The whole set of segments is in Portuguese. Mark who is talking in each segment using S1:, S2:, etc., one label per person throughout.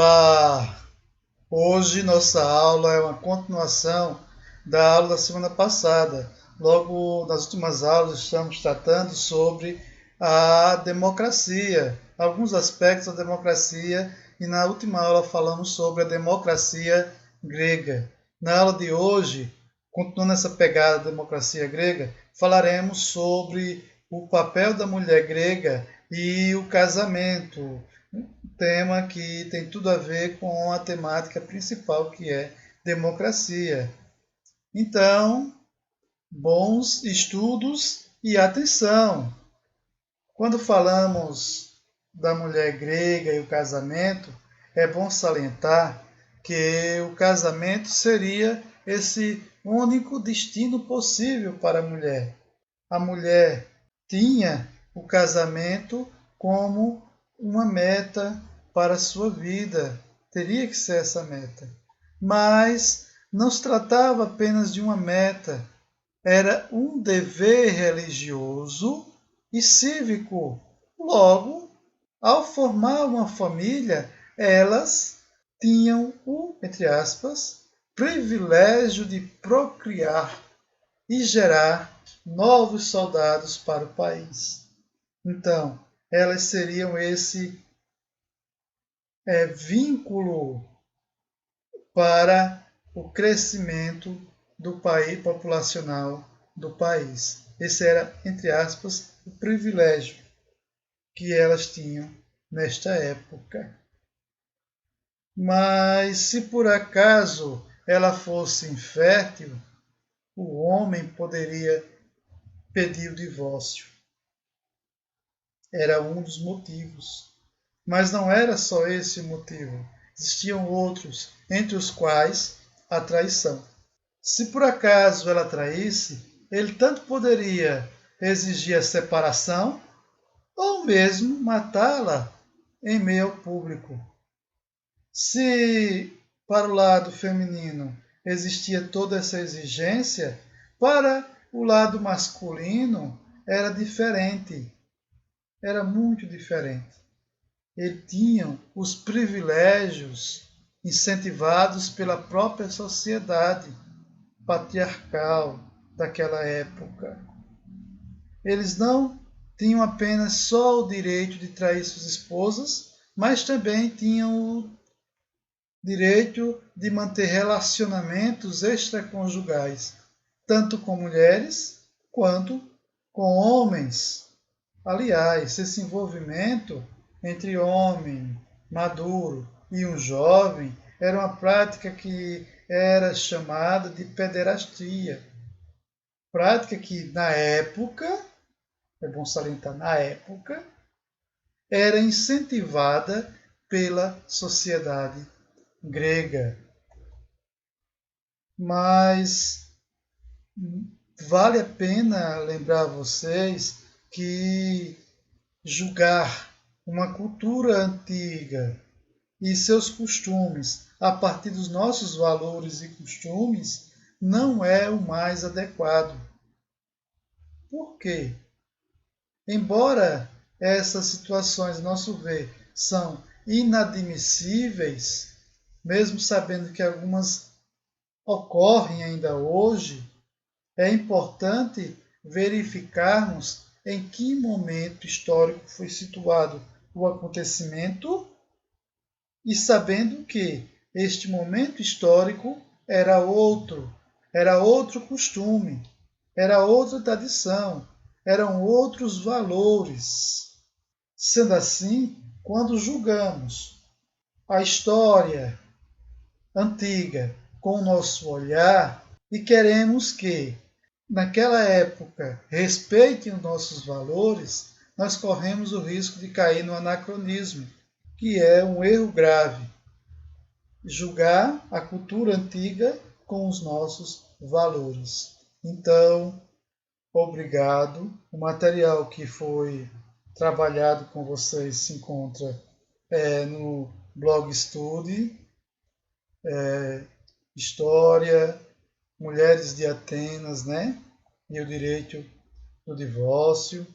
S1: Olá! Hoje nossa aula é uma continuação da aula da semana passada. Logo nas últimas aulas estamos tratando sobre a democracia, alguns aspectos da democracia, e na última aula falamos sobre a democracia grega. Na aula de hoje, continuando essa pegada da democracia grega, falaremos sobre o papel da mulher grega e o casamento. Tema que tem tudo a ver com a temática principal, que é democracia. Então, bons estudos e atenção! Quando falamos da mulher grega e o casamento, é bom salientar que o casamento seria esse único destino possível para a mulher. A mulher tinha o casamento como uma meta para a sua vida. Teria que ser essa meta. Mas não se tratava apenas de uma meta. Era um dever religioso e cívico. Logo, ao formar uma família, elas tinham o, entre aspas, privilégio de procriar e gerar novos soldados para o país. Então, elas seriam esse vínculo para o crescimento do país populacional do país. Esse era, entre aspas, o privilégio que elas tinham nesta época. Mas se por acaso ela fosse infértil, o homem poderia pedir o divórcio. Era um dos motivos. Mas não era só esse o motivo. Existiam outros, entre os quais a traição. Se por acaso ela traísse, ele tanto poderia exigir a separação ou mesmo matá-la em meio ao público. Se para o lado feminino existia toda essa exigência, para o lado masculino era diferente. Era muito diferente. Eles tinham os privilégios incentivados pela própria sociedade patriarcal daquela época. Eles não tinham apenas só o direito de trair suas esposas, mas também tinham o direito de manter relacionamentos extraconjugais, tanto com mulheres quanto com homens. Aliás, esse envolvimento entre homem maduro e um jovem era uma prática que era chamada de pederastia. Prática que, na época, é bom salientar, na época, era incentivada pela sociedade grega. Mas vale a pena lembrar a vocês que julgar uma cultura antiga e seus costumes a partir dos nossos valores e costumes não é o mais adequado. Por quê? Embora essas situações, a nosso ver, são inadmissíveis, mesmo sabendo que algumas ocorrem ainda hoje, é importante verificarmos em que momento histórico foi situado o acontecimento e sabendo que este momento histórico era outro costume, era outra tradição, eram outros valores. Sendo assim, quando julgamos a história antiga com o nosso olhar e queremos que naquela época respeitem os nossos valores, nós corremos o risco de cair no anacronismo, que é um erro grave. Julgar a cultura antiga com os nossos valores. Então, obrigado. O material que foi trabalhado com vocês se encontra no Blog Study, História, Mulheres de Atenas, né? E o direito do divórcio.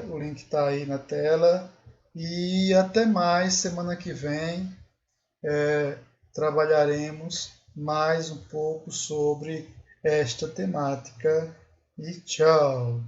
S1: O link está aí na tela. e até mais. Semana que vem trabalharemos mais um pouco sobre esta temática. E tchau!